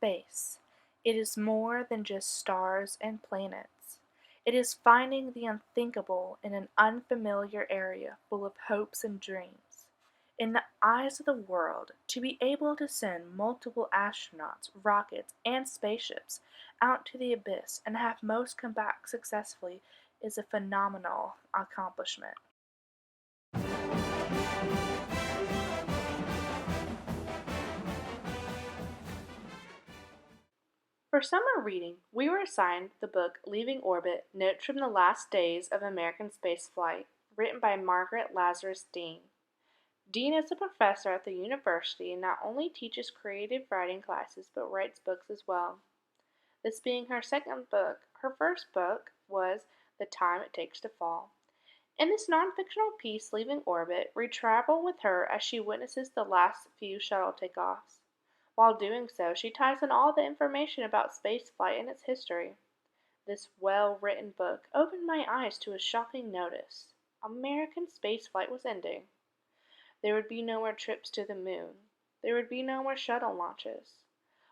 space. It is more than just stars and planets. It is finding the unthinkable in an unfamiliar area full of hopes and dreams. In the eyes of the world, to be able to send multiple astronauts, rockets, and spaceships out to the abyss and have most come back successfully is a phenomenal accomplishment. For summer reading, we were assigned the book Leaving Orbit: Notes from the Last Days of American Spaceflight, written by Margaret Lazarus Dean. Dean is a professor at the university and not only teaches creative writing classes but writes books as well. This being her second book, her first book was The Time It Takes to Fall. In this non-fictional piece, Leaving Orbit, we travel with her as she witnesses the last few shuttle takeoffs. While doing so, she ties in all the information about spaceflight and its history. This well-written book opened my eyes to a shocking notice. American spaceflight was ending. There would be no more trips to the moon. There would be no more shuttle launches.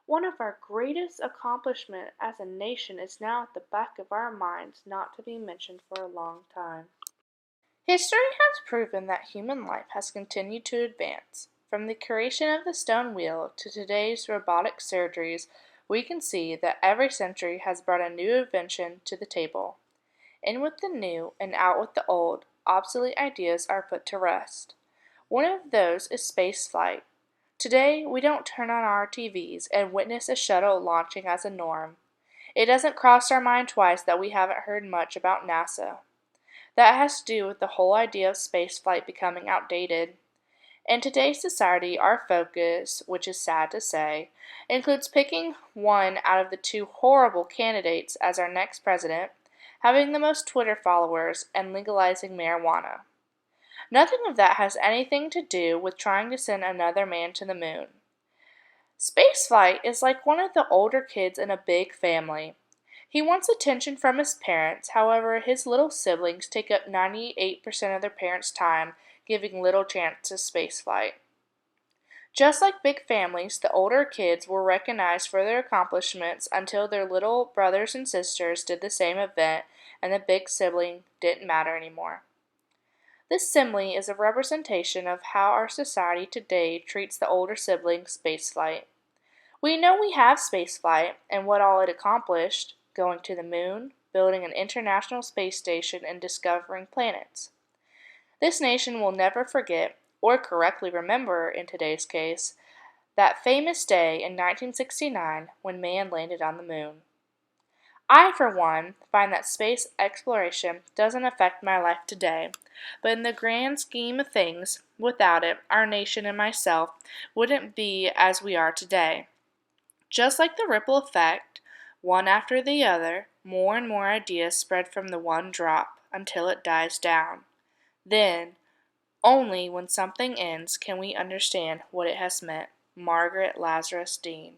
One of our greatest accomplishments as a nation is now at the back of our minds, not to be mentioned for a long time. History has proven that human life has continued to advance. From the creation of the stone wheel to today's robotic surgeries, we can see that every century has brought a new invention to the table. In with the new and out with the old, obsolete ideas are put to rest. One of those is spaceflight. Today, we don't turn on our TVs and witness a shuttle launching as a norm. It doesn't cross our mind twice that we haven't heard much about NASA. That has to do with the whole idea of spaceflight becoming outdated. In today's society, our focus, which is sad to say, includes picking one out of the two horrible candidates as our next president, having the most Twitter followers, and legalizing marijuana. Nothing of that has anything to do with trying to send another man to the moon. Spaceflight is like one of the older kids in a big family. He wants attention from his parents, however, his little siblings take up 98% of their parents' time, giving little chance to spaceflight. Just like big families, the older kids were recognized for their accomplishments until their little brothers and sisters did the same event and the big sibling didn't matter anymore. This simile is a representation of how our society today treats the older sibling's spaceflight. We know we have spaceflight and what all it accomplished, going to the moon, building an international space station, and discovering planets. This nation will never forget, or correctly remember in today's case, that famous day in 1969 when man landed on the moon. I, for one, find that space exploration doesn't affect my life today, but in the grand scheme of things, without it, our nation and myself wouldn't be as we are today. Just like the ripple effect, one after the other, more and more ideas spread from the one drop until it dies down. Then, only when something ends can we understand what it has meant. Margaret Lazarus Dean.